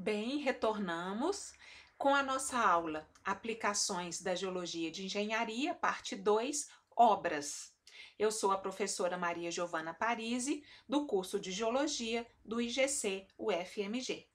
Bem, retornamos com a nossa aula Aplicações da Geologia de Engenharia, parte 2, Obras. Eu sou a professora Maria Giovana Parisi, do curso de Geologia do IGC UFMG.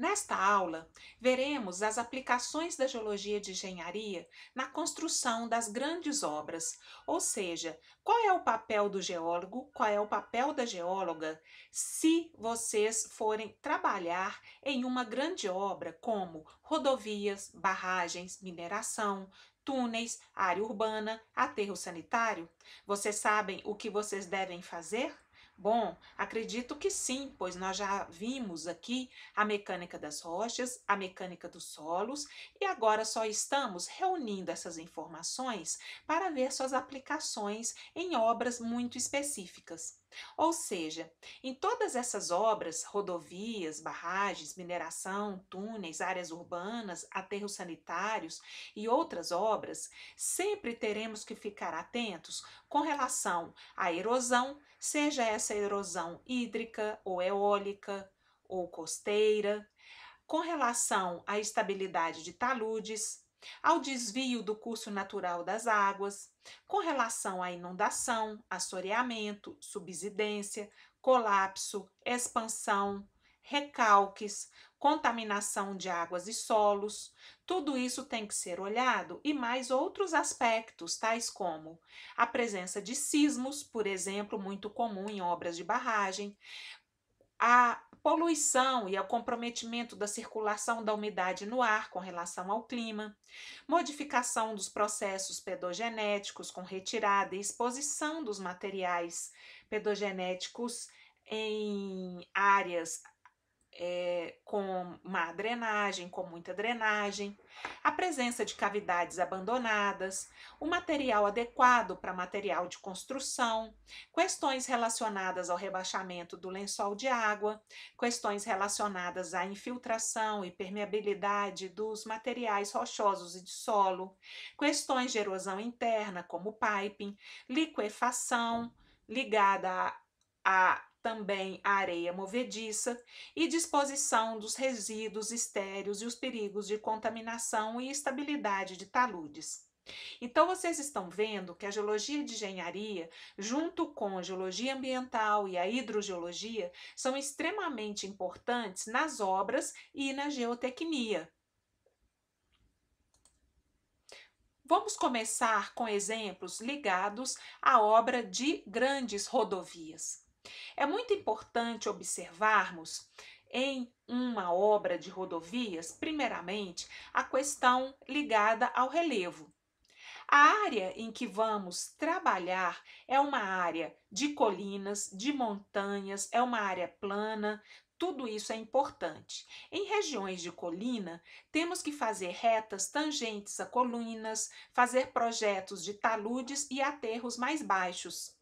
Nesta aula, veremos as aplicações da geologia de engenharia na construção das grandes obras, ou seja, qual é o papel do geólogo, qual é o papel da geóloga se vocês forem trabalhar em uma grande obra como rodovias, barragens, mineração, túneis, área urbana, aterro sanitário. Vocês sabem o que vocês devem fazer? Bom, acredito que sim, pois nós já vimos aqui a mecânica das rochas, a mecânica dos solos, e agora só estamos reunindo essas informações para ver suas aplicações em obras muito específicas. Ou seja, em todas essas obras, rodovias, barragens, mineração, túneis, áreas urbanas, aterros sanitários e outras obras, sempre teremos que ficar atentos com relação à erosão, seja essa erosão hídrica ou eólica, ou costeira, com relação à estabilidade de taludes, ao desvio do curso natural das águas, com relação à inundação, assoreamento, subsidência, colapso, expansão, recalques, contaminação de águas e solos. Tudo isso tem que ser olhado e mais outros aspectos, tais como a presença de sismos, por exemplo, muito comum em obras de barragem, a poluição e o comprometimento da circulação da umidade no ar com relação ao clima, modificação dos processos pedogenéticos com retirada e exposição dos materiais pedogenéticos em áreas com má drenagem, com muita drenagem, a presença de cavidades abandonadas, o material adequado para material de construção, questões relacionadas ao rebaixamento do lençol de água, questões relacionadas à infiltração e permeabilidade dos materiais rochosos e de solo, questões de erosão interna, como piping, liquefação ligada a também a areia movediça e disposição dos resíduos estéreos e os perigos de contaminação e estabilidade de taludes. Então, vocês estão vendo que a geologia de engenharia, junto com a geologia ambiental e a hidrogeologia, são extremamente importantes nas obras e na geotecnia. Vamos começar com exemplos ligados à obra de grandes rodovias. É muito importante observarmos em uma obra de rodovias, primeiramente, a questão ligada ao relevo. A área em que vamos trabalhar é uma área de colinas, de montanhas, é uma área plana. Tudo isso é importante. Em regiões de colina, temos que fazer retas tangentes a colinas, fazer projetos de taludes e aterros mais baixos.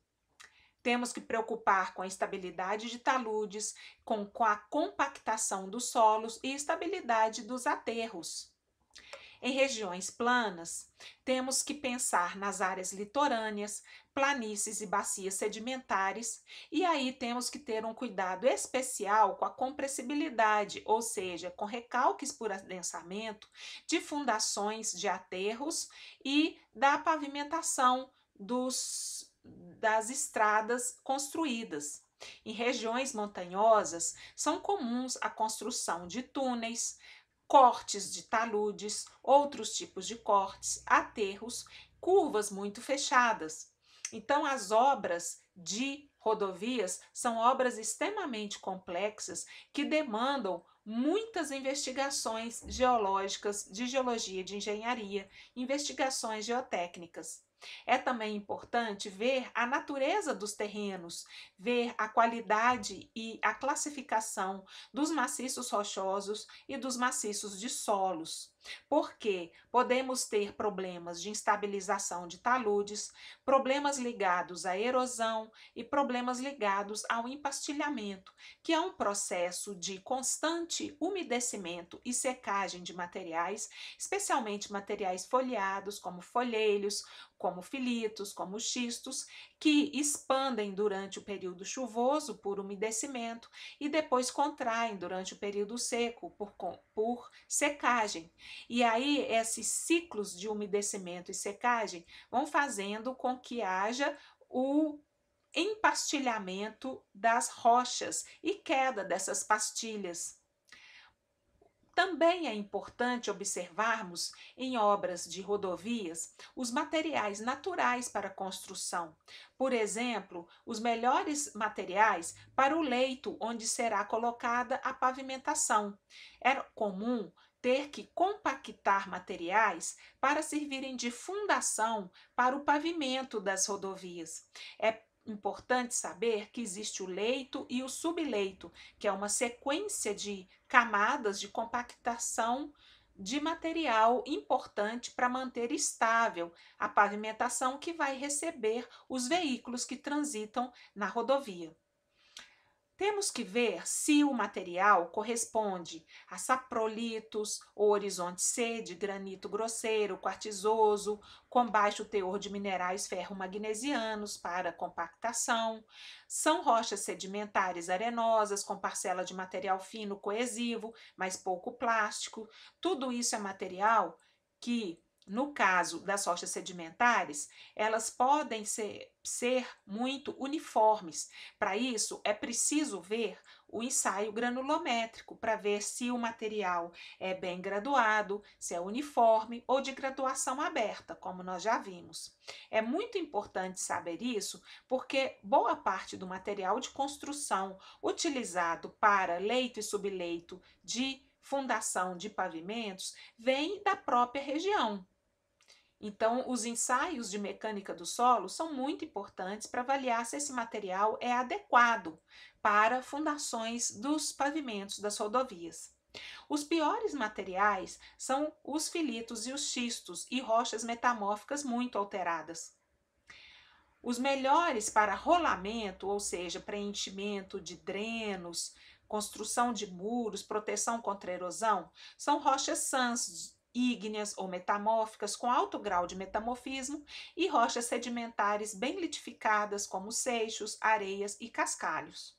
Temos que preocupar com a estabilidade de taludes, com a compactação dos solos e estabilidade dos aterros. Em regiões planas, temos que pensar nas áreas litorâneas, planícies e bacias sedimentares, e aí temos que ter um cuidado especial com a compressibilidade, ou seja, com recalques por adensamento de fundações de aterros e da pavimentação das estradas construídas. Em regiões montanhosas, são comuns a construção de túneis, cortes de taludes, outros tipos de cortes, aterros, curvas muito fechadas. Então, as obras de rodovias são obras extremamente complexas que demandam muitas investigações geológicas, de geologia, de engenharia, investigações geotécnicas. É também importante ver a natureza dos terrenos, ver a qualidade e a classificação dos maciços rochosos e dos maciços de solos. porque podemos ter problemas de instabilização de taludes, problemas ligados à erosão e problemas ligados ao empastilhamento, que é um processo de constante umedecimento e secagem de materiais, especialmente materiais folheados, como folheiros, como filitos, como xistos, que expandem durante o período chuvoso por umedecimento e depois contraem durante o período seco por secagem. E aí, esses ciclos de umedecimento e secagem vão fazendo com que haja o empastilhamento das rochas e queda dessas pastilhas. Também é importante observarmos em obras de rodovias os materiais naturais para construção. Por exemplo, os melhores materiais para o leito onde será colocada a pavimentação. Era comum ter que compactar materiais para servirem de fundação para o pavimento das rodovias. É importante saber que existe o leito e o subleito, que é uma sequência de camadas de compactação de material importante para manter estável a pavimentação que vai receber os veículos que transitam na rodovia. Temos que ver se o material corresponde a saprolitos ou horizonte C de granito grosseiro, quartzoso, com baixo teor de minerais ferro-magnesianos para compactação. São rochas sedimentares arenosas com parcela de material fino coesivo, mas pouco plástico. Tudo isso é material que, no caso das rochas sedimentares, elas podem ser muito uniformes. Para isso, é preciso ver o ensaio granulométrico para ver se o material é bem graduado, se é uniforme ou de graduação aberta, como nós já vimos. É muito importante saber isso porque boa parte do material de construção utilizado para leito e subleito de fundação de pavimentos vem da própria região. Então, os ensaios de mecânica do solo são muito importantes para avaliar se esse material é adequado para fundações dos pavimentos das rodovias. Os piores materiais são os filitos e os xistos e rochas metamórficas muito alteradas. Os melhores para rolamento, ou seja, preenchimento de drenos, construção de muros, proteção contra erosão, são rochas sãs, ígneas ou metamórficas com alto grau de metamorfismo e rochas sedimentares bem litificadas, como seixos, areias e cascalhos.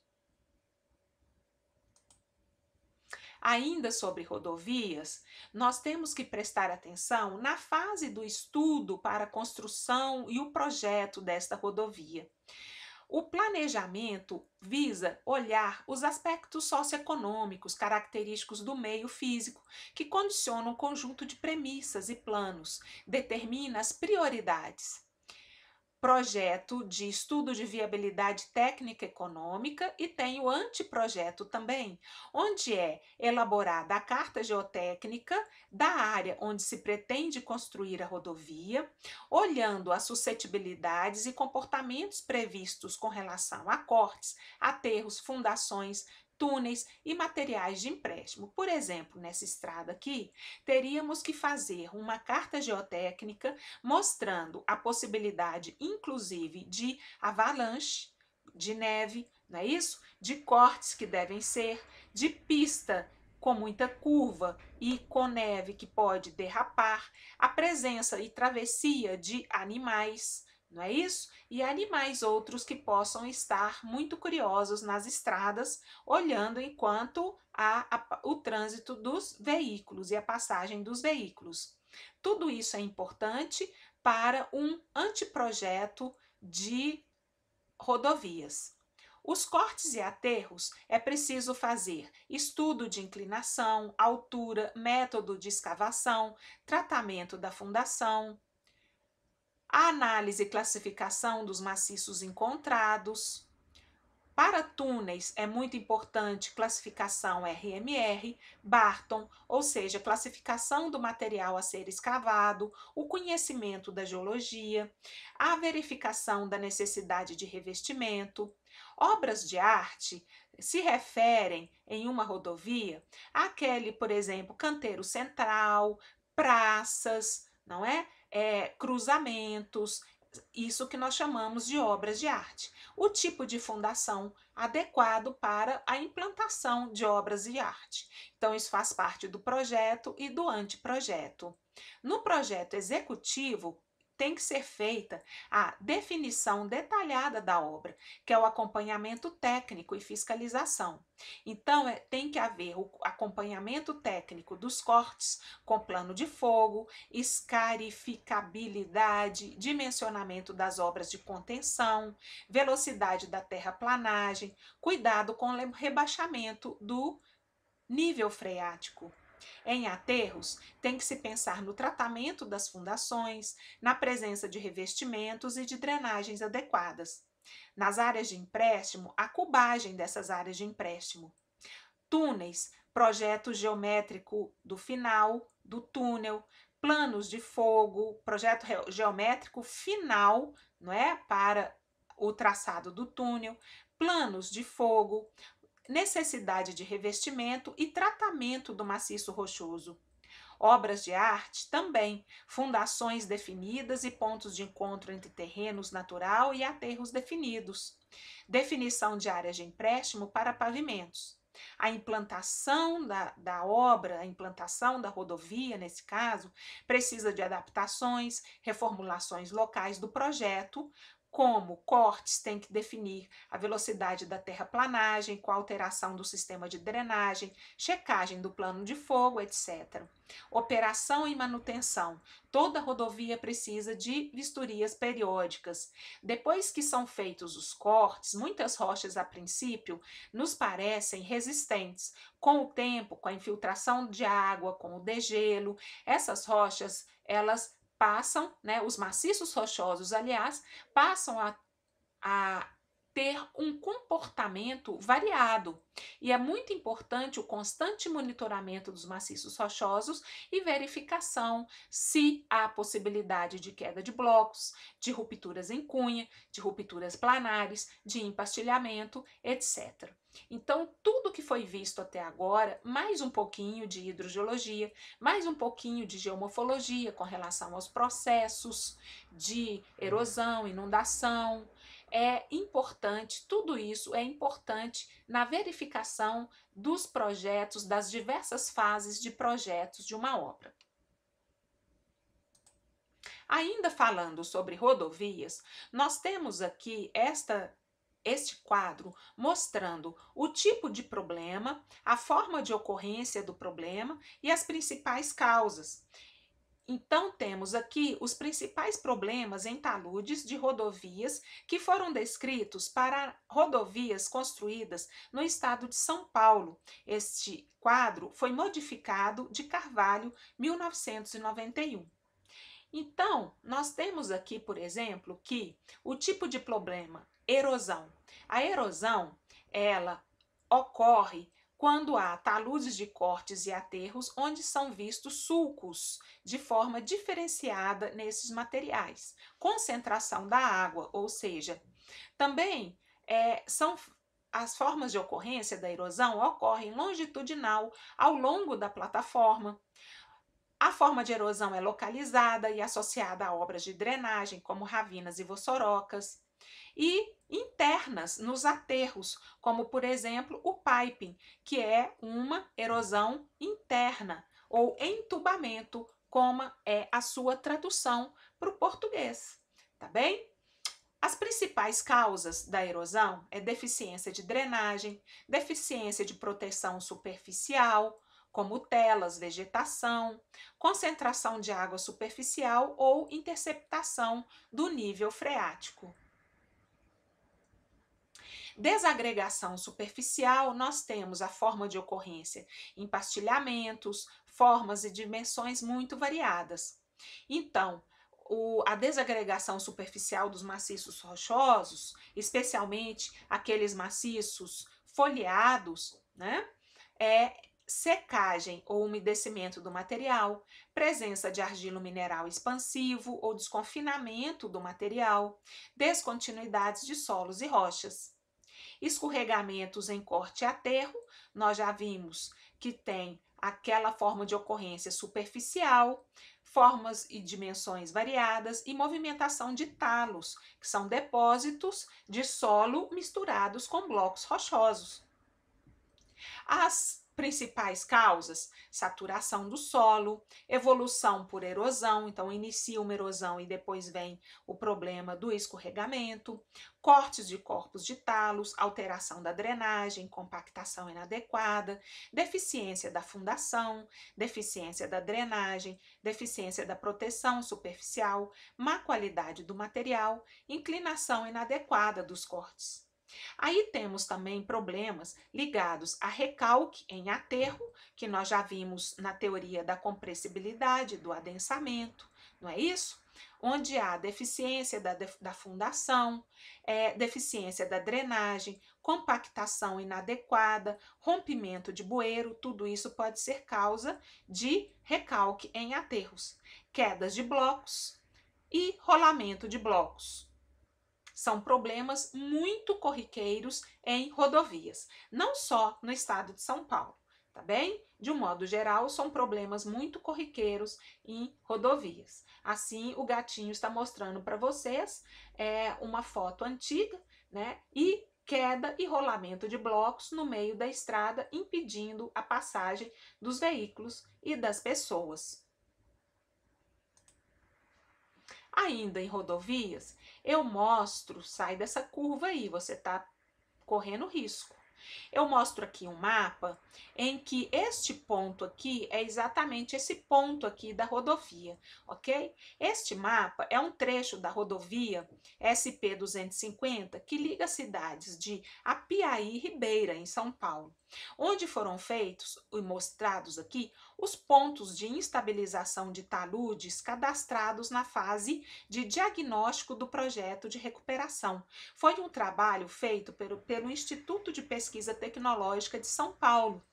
Ainda sobre rodovias, nós temos que prestar atenção na fase do estudo para a construção e o projeto desta rodovia. O planejamento visa olhar os aspectos socioeconômicos característicos do meio físico, que condicionam o conjunto de premissas e planos, determina as prioridades. Projeto de estudo de viabilidade técnica e econômica e tem o anteprojeto também, onde é elaborada a carta geotécnica da área onde se pretende construir a rodovia, olhando as suscetibilidades e comportamentos previstos com relação a cortes, aterros, fundações, túneis e materiais de empréstimo. Por exemplo, nessa estrada aqui, teríamos que fazer uma carta geotécnica mostrando a possibilidade, inclusive, de avalanche, de neve, não é isso? De cortes que devem ser, de pista com muita curva e com neve que pode derrapar, a presença e travessia de animais, não é isso? E animais outros que possam estar muito curiosos nas estradas, olhando enquanto há o trânsito dos veículos e a passagem dos veículos. Tudo isso é importante para um anteprojeto de rodovias. Os cortes e aterros é preciso fazer estudo de inclinação, altura, método de escavação, tratamento da fundação, a análise e classificação dos maciços encontrados. Para túneis é muito importante classificação RMR, Barton, ou seja, classificação do material a ser escavado, o conhecimento da geologia, a verificação da necessidade de revestimento, Obras de arte se referem em uma rodovia àquele, por exemplo, canteiro central, praças, não é? Cruzamentos, isso que nós chamamos de obras de arte. O tipo de fundação adequado para a implantação de obras de arte. Então, isso faz parte do projeto e do anteprojeto. No projeto executivo, tem que ser feita a definição detalhada da obra, que é o acompanhamento técnico e fiscalização. Então, tem que haver o acompanhamento técnico dos cortes com plano de fogo, escarificabilidade, dimensionamento das obras de contenção, velocidade da terraplanagem, cuidado com o rebaixamento do nível freático. Em aterros, tem que se pensar no tratamento das fundações, na presença de revestimentos e de drenagens adequadas. Nas áreas de empréstimo, a cubagem dessas áreas de empréstimo. Túneis, projeto geométrico do final do túnel, planos de fogo, projeto geométrico final, não é, para o traçado do túnel, planos de fogo, necessidade de revestimento e tratamento do maciço rochoso. Obras de arte também, fundações definidas e pontos de encontro entre terrenos natural e aterros definidos. Definição de áreas de empréstimo para pavimentos. A implantação da obra, a implantação da rodovia, nesse caso, precisa de adaptações, reformulações locais do projeto, como cortes tem que definir a velocidade da terraplanagem, com a alteração do sistema de drenagem, checagem do plano de fogo, etc. Operação e manutenção. Toda rodovia precisa de vistorias periódicas. Depois que são feitos os cortes, muitas rochas a princípio nos parecem resistentes. Com o tempo, com a infiltração de água, com o degelo, essas rochas, elas passam, né, os maciços rochosos, aliás, passam a ter um comportamento variado. E é muito importante o constante monitoramento dos maciços rochosos e verificação se há possibilidade de queda de blocos, de rupturas em cunha, de rupturas planares, de empastilhamento, etc. Então, tudo que foi visto até agora, mais um pouquinho de hidrogeologia, mais um pouquinho de geomorfologia com relação aos processos de erosão, inundação, é importante, tudo isso é importante na verificação dos projetos, das diversas fases de projetos de uma obra. Ainda falando sobre rodovias, nós temos aqui este quadro mostrando o tipo de problema, a forma de ocorrência do problema e as principais causas. Então, temos aqui os principais problemas em taludes de rodovias que foram descritos para rodovias construídas no estado de São Paulo. Este quadro foi modificado de Carvalho, 1991. Então, nós temos aqui, por exemplo, que o tipo de problema, erosão. A erosão, ela ocorre quando há taludes de cortes e aterros onde são vistos sulcos de forma diferenciada nesses materiais. Concentração da água, ou seja, também são as formas de ocorrência da erosão ocorrem longitudinal ao longo da plataforma. A forma de erosão é localizada e associada a obras de drenagem, como ravinas e vossorocas, e internas nos aterros, como, por exemplo, o piping, que é uma erosão interna, ou entubamento, como é a sua tradução para o português, tá bem? As principais causas da erosão é deficiência de drenagem, deficiência de proteção superficial, como telas, vegetação, concentração de água superficial ou interceptação do nível freático. Desagregação superficial, nós temos a forma de ocorrência em pastilhamentos, formas e dimensões muito variadas. Então, a desagregação superficial dos maciços rochosos, especialmente aqueles maciços folheados, né, é secagem ou umedecimento do material, presença de argilo mineral expansivo ou desconfinamento do material, descontinuidades de solos e rochas. Escorregamentos em corte e aterro, nós já vimos que tem aquela forma de ocorrência superficial, formas e dimensões variadas e movimentação de talos, que são depósitos de solo misturados com blocos rochosos. As principais causas: saturação do solo, evolução por erosão, então inicia uma erosão e depois vem o problema do escorregamento, cortes de corpos de talos, alteração da drenagem, compactação inadequada, deficiência da fundação, deficiência da drenagem, deficiência da proteção superficial, má qualidade do material, inclinação inadequada dos cortes. Aí temos também problemas ligados a recalque em aterro, que nós já vimos na teoria da compressibilidade, do adensamento, não é isso? Onde há deficiência da fundação, deficiência da drenagem, compactação inadequada, rompimento de bueiro, tudo isso pode ser causa de recalque em aterros, quedas de blocos e rolamento de blocos. São problemas muito corriqueiros em rodovias, não só no estado de São Paulo, tá bem? De um modo geral, são problemas muito corriqueiros em rodovias. Assim, o gatinho está mostrando para vocês uma foto antiga, né? E queda e rolamento de blocos no meio da estrada, impedindo a passagem dos veículos e das pessoas. Ainda em rodovias, eu mostro, sai dessa curva aí, você está correndo risco. Eu mostro aqui um mapa em que este ponto aqui é exatamente esse ponto aqui da rodovia, ok? Este mapa é um trecho da rodovia SP-250 que liga as cidades de Apiaí e Ribeira, em São Paulo, onde foram feitos e mostrados aqui os pontos de instabilização de taludes cadastrados na fase de diagnóstico do projeto de recuperação. Foi um trabalho feito pelo Instituto de Pesquisa Tecnológica de São Paulo,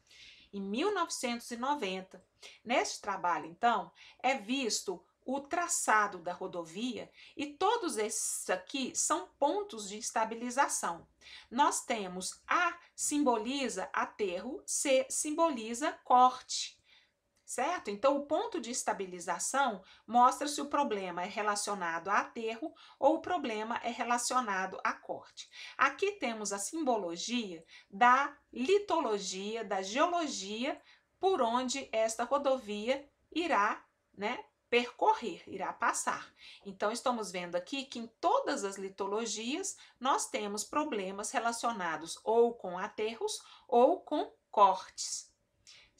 em 1990. Neste trabalho, então, é visto o traçado da rodovia e todos esses aqui são pontos de estabilização. Nós temos A simboliza aterro, C simboliza corte. Certo? Então, o ponto de estabilização mostra se o problema é relacionado a aterro ou o problema é relacionado a corte. Aqui temos a simbologia da litologia, da geologia, por onde esta rodovia irá, né, percorrer, irá passar. Então, estamos vendo aqui que em todas as litologias nós temos problemas relacionados ou com aterros ou com cortes.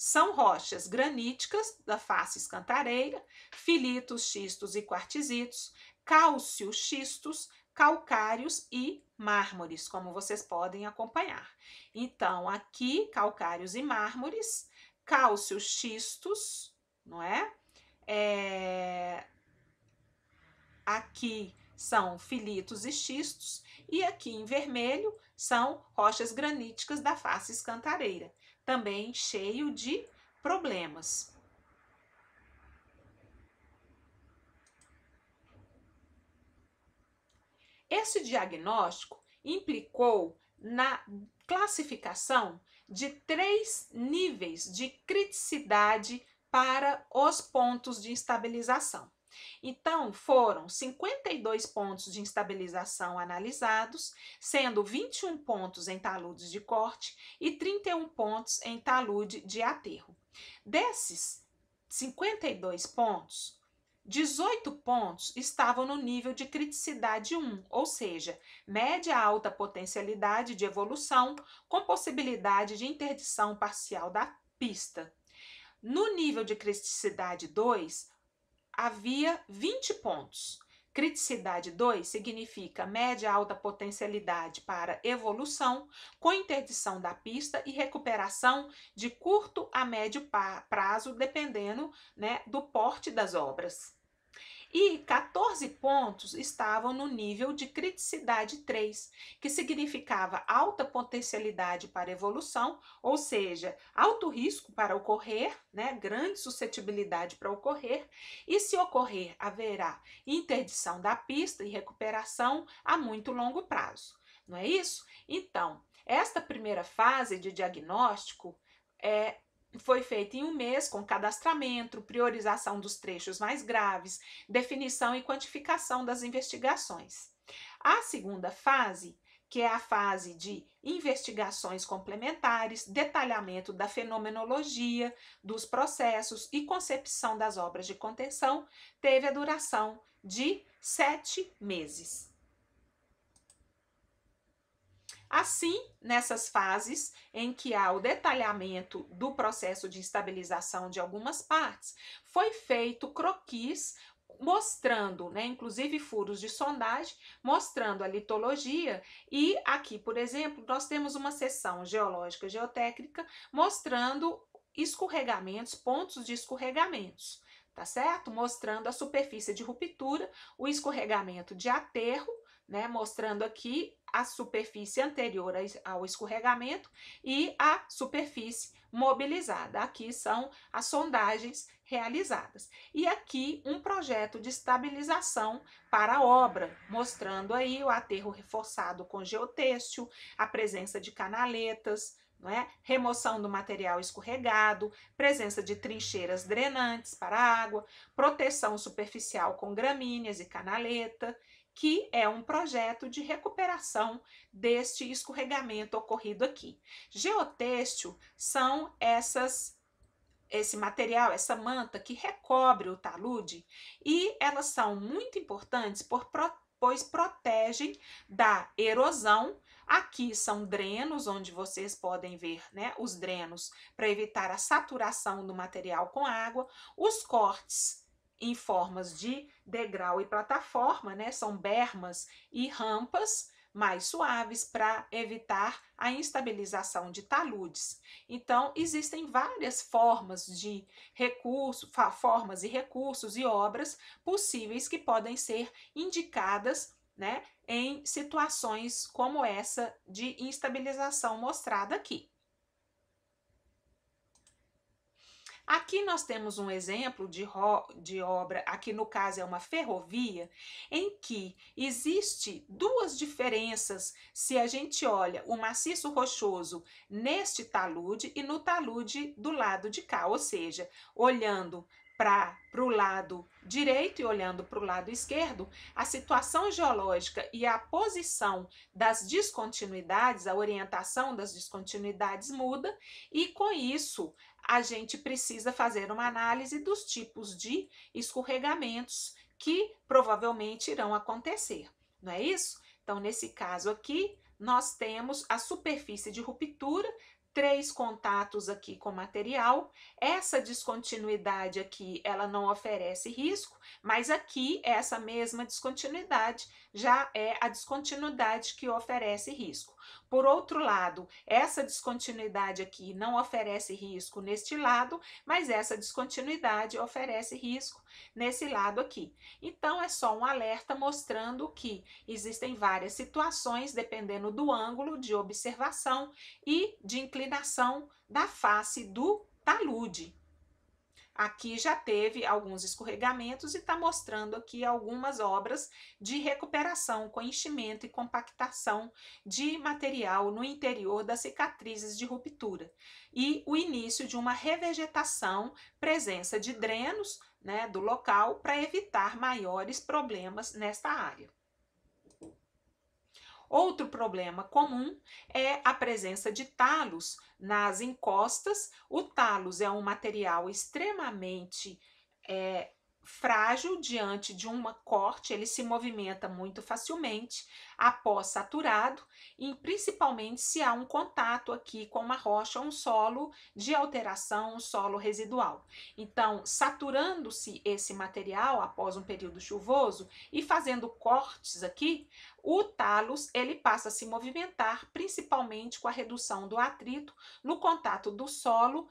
São rochas graníticas da face escantareira, filitos, xistos e quartzitos, cálcio xistos, calcários e mármores, como vocês podem acompanhar. Então, aqui, calcários e mármores, cálcio xistos, não é? Aqui são filitos e xistos, e aqui em vermelho são rochas graníticas da face escantareira, também cheio de problemas. Esse diagnóstico implicou na classificação de 3 níveis de criticidade para os pontos de instabilização. Então, foram 52 pontos de instabilização analisados, sendo 21 pontos em taludes de corte e 31 pontos em talude de aterro. Desses 52 pontos, 18 pontos estavam no nível de criticidade 1, ou seja, média a alta potencialidade de evolução, com possibilidade de interdição parcial da pista. No nível de criticidade 2, havia 20 pontos. Criticidade 2 significa média alta potencialidade para evolução, com interdição da pista e recuperação de curto a médio prazo, dependendo, né, do porte das obras. E 14 pontos estavam no nível de criticidade 3, que significava alta potencialidade para evolução, ou seja, alto risco para ocorrer, né, grande suscetibilidade para ocorrer, e se ocorrer, haverá interdição da pista e recuperação a muito longo prazo. Não é isso? Então, Esta primeira fase de diagnóstico foi feita em um mês, com cadastramento, priorização dos trechos mais graves, definição e quantificação das investigações. A segunda fase, que é a fase de investigações complementares, detalhamento da fenomenologia, dos processos e concepção das obras de contenção, teve a duração de 7 meses. Assim, nessas fases em que há o detalhamento do processo de estabilização de algumas partes, foi feito croquis mostrando, inclusive furos de sondagem, mostrando a litologia, e aqui, por exemplo, nós temos uma seção geológica geotécnica mostrando escorregamentos, pontos de escorregamentos, tá certo? Mostrando a superfície de ruptura, o escorregamento de aterro, mostrando aqui a superfície anterior ao escorregamento e a superfície mobilizada. Aqui são as sondagens realizadas. E aqui um projeto de estabilização para a obra, mostrando aí o aterro reforçado com geotêxtil, a presença de canaletas, remoção do material escorregado, presença de trincheiras drenantes para a água, proteção superficial com gramíneas e canaleta, que é um projeto de recuperação deste escorregamento ocorrido aqui. Geotêxtil são esse material, essa manta que recobre o talude, e elas são muito importantes pois protegem da erosão. Aqui são drenos, onde vocês podem ver, os drenos para evitar a saturação do material com água, os cortes em formas de degrau e plataforma, são bermas e rampas mais suaves para evitar a instabilização de taludes. Então, existem várias formas de formas e recursos e obras possíveis que podem ser indicadas, em situações como essa de instabilização mostrada aqui. Aqui nós temos um exemplo de obra, aqui no caso é uma ferrovia, em que existe duas diferenças se a gente olha o maciço rochoso neste talude e no talude do lado de cá, ou seja, olhando para o lado direito e olhando para o lado esquerdo, a situação geológica e a posição das descontinuidades, a orientação das descontinuidades muda, e com isso a gente precisa fazer uma análise dos tipos de escorregamentos que provavelmente irão acontecer, não é isso? Então, nesse caso aqui, nós temos a superfície de ruptura, 3 contatos aqui com material. Essa descontinuidade aqui, ela não oferece risco, mas aqui, essa mesma descontinuidade já é a descontinuidade que oferece risco. Por outro lado, essa descontinuidade aqui não oferece risco neste lado, mas essa descontinuidade oferece risco nesse lado aqui. Então, é só um alerta mostrando que existem várias situações, dependendo do ângulo de observação e de inclinação da face do talude. Aqui já teve alguns escorregamentos e está mostrando aqui algumas obras de recuperação com enchimento e compactação de material no interior das cicatrizes de ruptura. E o início de uma revegetação, presença de drenos, do local para evitar maiores problemas nesta área. Outro problema comum é a presença de talos nas encostas. O talos é um material extremamente frágil diante de uma corte, ele se movimenta muito facilmente após saturado, e principalmente se há um contato aqui com uma rocha, um solo de alteração, um solo residual. Então, saturando-se esse material após um período chuvoso e fazendo cortes aqui, o talos ele passa a se movimentar, principalmente com a redução do atrito no contato do solo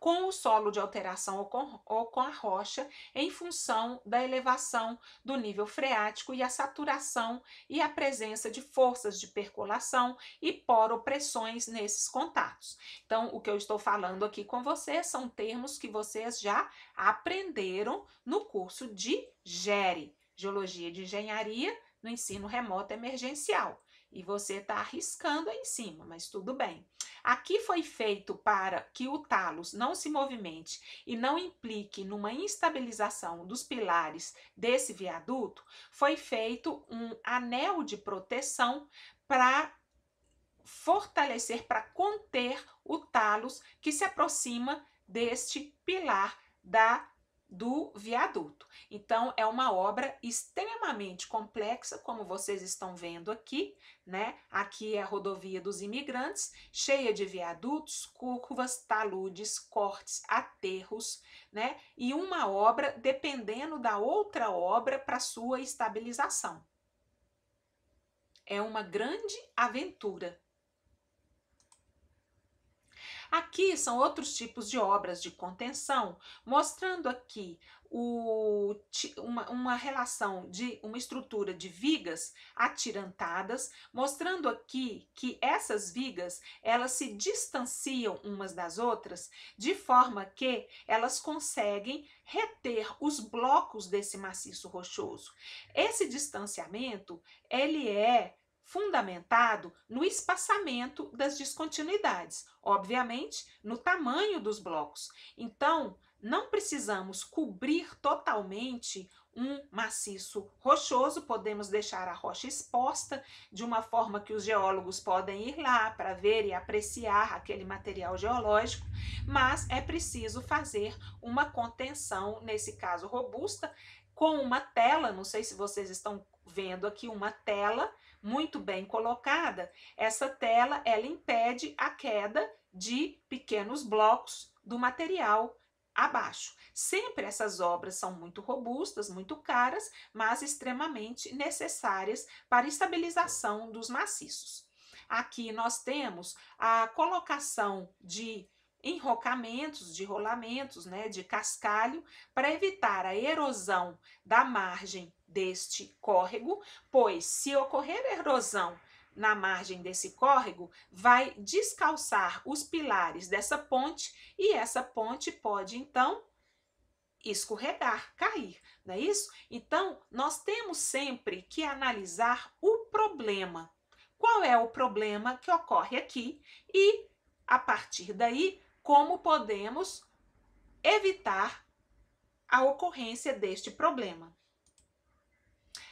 com o solo de alteração ou com a rocha, em função da elevação do nível freático e a saturação e a presença de forças de percolação e poropressões nesses contatos. Então, o que eu estou falando aqui com vocês são termos que vocês já aprenderam no curso de GERE, Geologia de Engenharia no Ensino Remoto Emergencial. E você está arriscando aí em cima, mas tudo bem. Aqui foi feito para que o talos não se movimente e não implique numa instabilização dos pilares desse viaduto, foi feito um anel de proteção para fortalecer, para conter o talos que se aproxima deste pilar do viaduto. Então, é uma obra extremamente complexa, como vocês estão vendo aqui, né? Aqui é a rodovia dos imigrantes, cheia de viadutos, curvas, taludes, cortes, aterros, né? E uma obra dependendo da outra obra para sua estabilização. É uma grande aventura. Aqui são outros tipos de obras de contenção, mostrando aqui uma relação de uma estrutura de vigas atirantadas, mostrando aqui que essas vigas elas se distanciam umas das outras, de forma que elas conseguem reter os blocos desse maciço rochoso. Esse distanciamento, ele é fundamentado no espaçamento das descontinuidades, obviamente no tamanho dos blocos. Então, não precisamos cobrir totalmente um maciço rochoso, podemos deixar a rocha exposta de uma forma que os geólogos podem ir lá para ver e apreciar aquele material geológico, mas é preciso fazer uma contenção, nesse caso robusta, com uma tela, não sei se vocês estão vendo aqui uma tela muito bem colocada. Essa tela ela impede a queda de pequenos blocos do material abaixo. Sempre essas obras são muito robustas, muito caras, mas extremamente necessárias para a estabilização dos maciços. Aqui nós temos a colocação de enrocamentos, de rolamentos, né, de cascalho, para evitar a erosão da margem deste córrego, pois se ocorrer erosão na margem desse córrego, vai descalçar os pilares dessa ponte e essa ponte pode então escorregar, cair, não é isso? Então, nós temos sempre que analisar o problema. Qual é o problema que ocorre aqui e, a partir daí, como podemos evitar a ocorrência deste problema.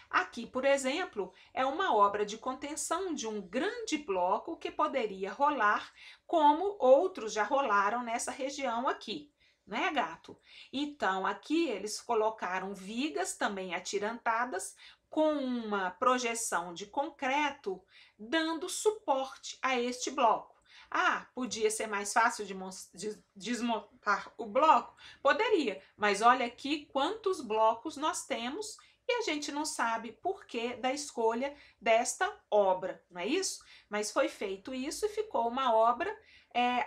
Aqui, por exemplo, é uma obra de contenção de um grande bloco que poderia rolar, como outros já rolaram nessa região aqui, não é, gato? Então, aqui eles colocaram vigas também atirantadas com uma projeção de concreto, dando suporte a este bloco. Ah, podia ser mais fácil de desmontar o bloco? Poderia, mas olha aqui quantos blocos nós temos e a gente não sabe por que da escolha desta obra, não é isso? Mas foi feito isso e ficou uma obra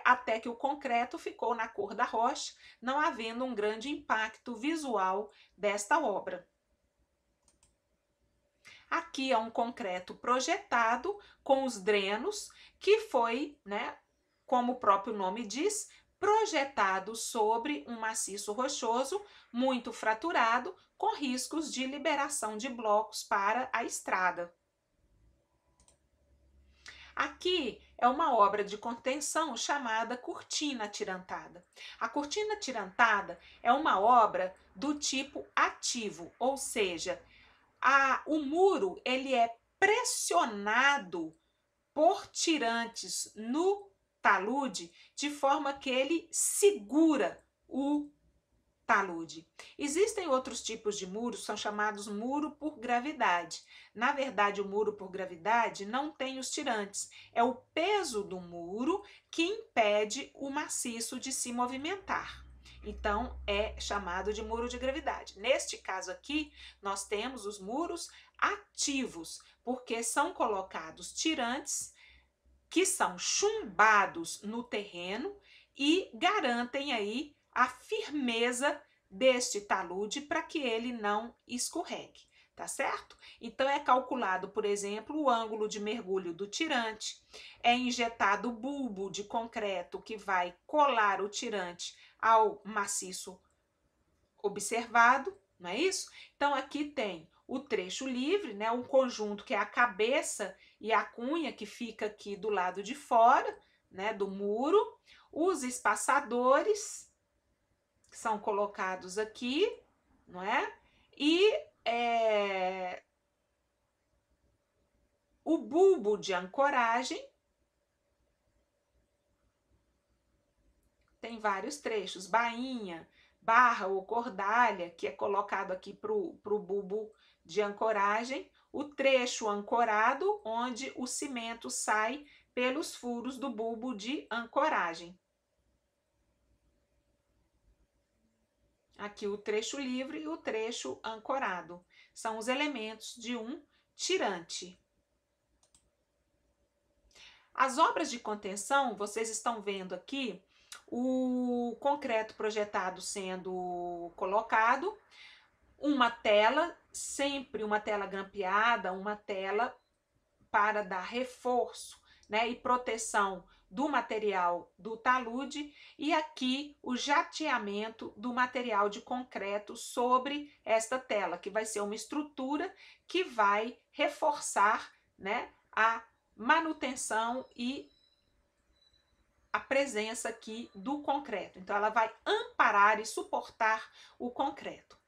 até que o concreto ficou na cor da rocha, não havendo um grande impacto visual desta obra. Aqui é um concreto projetado com os drenos, que foi, né, como o próprio nome diz, projetado sobre um maciço rochoso muito fraturado, com riscos de liberação de blocos para a estrada. Aqui é uma obra de contenção chamada cortina atirantada. A cortina atirantada é uma obra do tipo ativo, ou seja, o muro ele é pressionado por tirantes no talude de forma que ele segura o talude. Existem outros tipos de muros, são chamados muro por gravidade. Na verdade, o muro por gravidade não tem os tirantes. É o peso do muro que impede o maciço de se movimentar. Então, é chamado de muro de gravidade. Neste caso aqui, nós temos os muros ativos, porque são colocados tirantes que são chumbados no terreno e garantem aí a firmeza deste talude para que ele não escorregue, tá certo? Então é calculado, por exemplo, o ângulo de mergulho do tirante, é injetado bulbo de concreto que vai colar o tirante ao maciço observado, não é isso? Então aqui tem o trecho livre, né, um conjunto que é a cabeça e a cunha que fica aqui do lado de fora, né, do muro, os espaçadores que são colocados aqui, não é? E o bulbo de ancoragem tem vários trechos, bainha, barra ou cordalha, que é colocado aqui para o bulbo de ancoragem, o trecho ancorado, onde o cimento sai pelos furos do bulbo de ancoragem. Aqui o trecho livre e o trecho ancorado. São os elementos de um tirante. As obras de contenção, vocês estão vendo aqui o concreto projetado sendo colocado, uma tela, sempre uma tela grampeada, uma tela para dar reforço, né, e proteção do material do talude, e aqui o jateamento do material de concreto sobre esta tela, que vai ser uma estrutura que vai reforçar, né, a manutenção e a presença aqui do concreto. Então, ela vai amparar e suportar o concreto.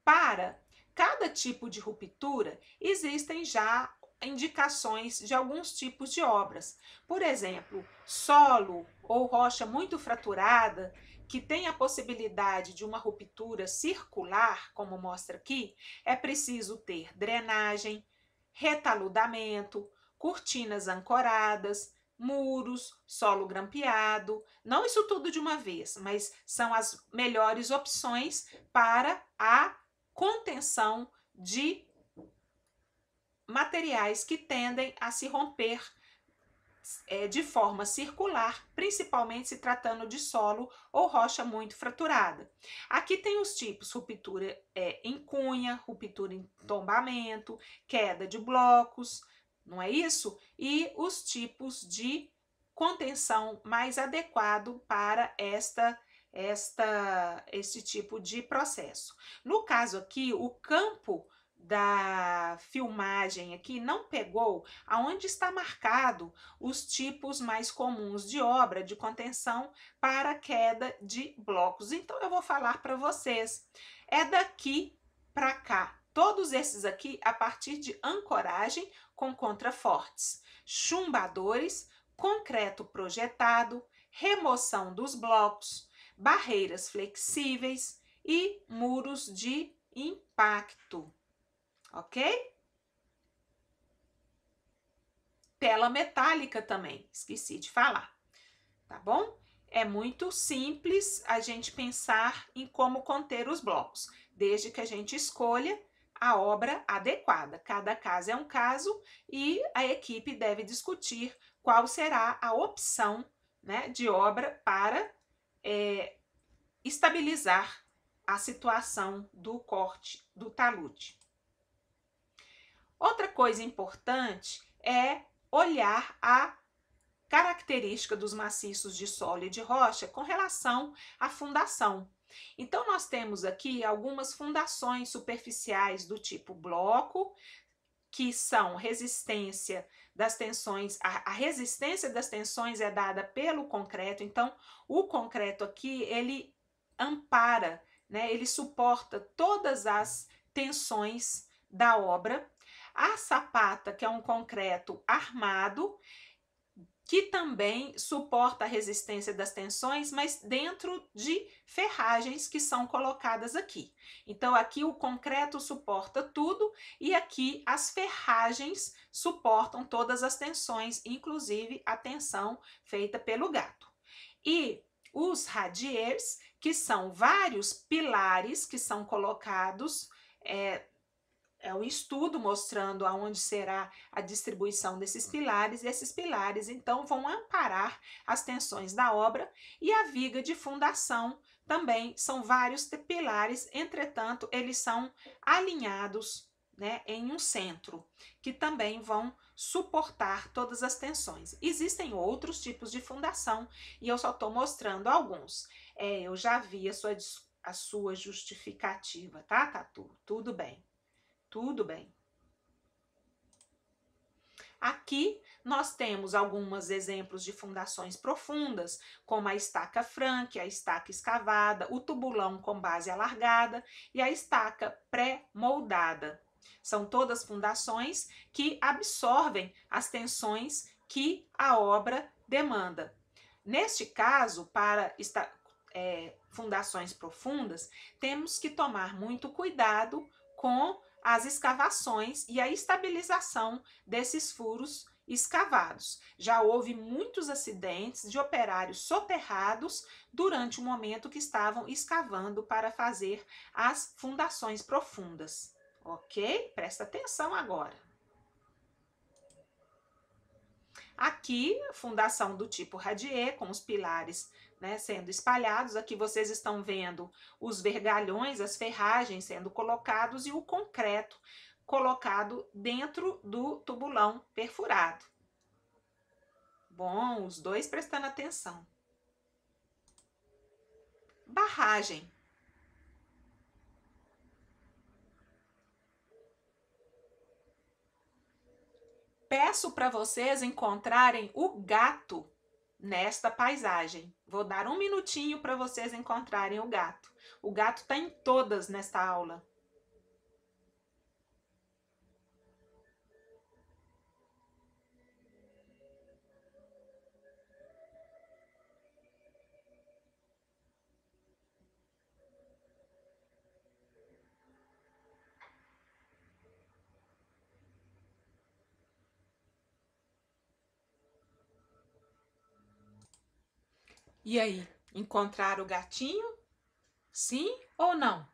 Para cada tipo de ruptura, existem já indicações de alguns tipos de obras. Por exemplo, solo ou rocha muito fraturada, que tem a possibilidade de uma ruptura circular, como mostra aqui, é preciso ter drenagem, retaludamento, cortinas ancoradas, muros, solo grampeado. Não isso tudo de uma vez, mas são as melhores opções para a contenção de materiais que tendem a se romper de forma circular, principalmente se tratando de solo ou rocha muito fraturada. Aqui tem os tipos: ruptura em cunha, ruptura em tombamento, queda de blocos, não é isso? E os tipos de contenção mais adequado para este tipo de processo. No caso aqui, o campo da filmagem aqui não pegou aonde está marcado os tipos mais comuns de obra de contenção para queda de blocos. Então eu vou falar para vocês. É daqui para cá. Todos esses aqui a partir de ancoragem com contrafortes, chumbadores, concreto projetado, remoção dos blocos, barreiras flexíveis e muros de impacto, ok? Tela metálica também, esqueci de falar, tá bom? É muito simples a gente pensar em como conter os blocos, desde que a gente escolha a obra adequada. Cada caso é um caso e a equipe deve discutir qual será a opção, né, de obra para estabilizar a situação do corte do talude. Outra coisa importante é olhar a característica dos maciços de solo e de rocha com relação à fundação. Então, nós temos aqui algumas fundações superficiais do tipo bloco, que são resistência das tensões, a resistência das tensões é dada pelo concreto, então o concreto aqui, ele ampara, né, ele suporta todas as tensões da obra. A sapata, que é um concreto armado, que também suporta a resistência das tensões, mas dentro de ferragens que são colocadas aqui. Então, aqui o concreto suporta tudo e aqui as ferragens suportam todas as tensões, inclusive a tensão feita pelo gato. E os radiers, que são vários pilares que são colocados, é um estudo mostrando aonde será a distribuição desses pilares, e esses pilares então vão amparar as tensões da obra, e a viga de fundação também são vários pilares, entretanto eles são alinhados, né, em um centro, que também vão suportar todas as tensões. Existem outros tipos de fundação e eu só estou mostrando alguns. Eu já vi a sua justificativa, tá, Tatu? Tudo bem. Tudo bem. Aqui nós temos alguns exemplos de fundações profundas, como a estaca franque, a estaca escavada, o tubulão com base alargada e a estaca pré-moldada. São todas fundações que absorvem as tensões que a obra demanda. Neste caso, para fundações profundas, temos que tomar muito cuidado com as escavações e a estabilização desses furos escavados. Já houve muitos acidentes de operários soterrados durante o momento que estavam escavando para fazer as fundações profundas. Ok? Presta atenção agora. Aqui, fundação do tipo radier, com os pilares, né, sendo espalhados. Aqui vocês estão vendo os vergalhões, as ferragens sendo colocados e o concreto colocado dentro do tubulão perfurado. Bom, os dois prestando atenção. Barragem. Peço para vocês encontrarem o gato nesta paisagem. Vou dar um minutinho para vocês encontrarem o gato. O gato está em todas nesta aula. E aí, encontraram o gatinho? Sim ou não?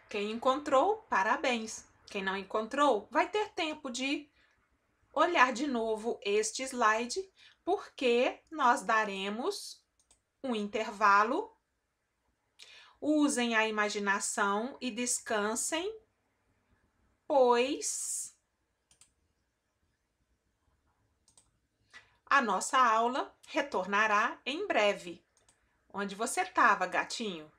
Quem encontrou, parabéns. Quem não encontrou, vai ter tempo de olhar de novo este slide, porque nós daremos um intervalo. Usem a imaginação e descansem, pois a nossa aula retornará em breve. Onde você estava, gatinho?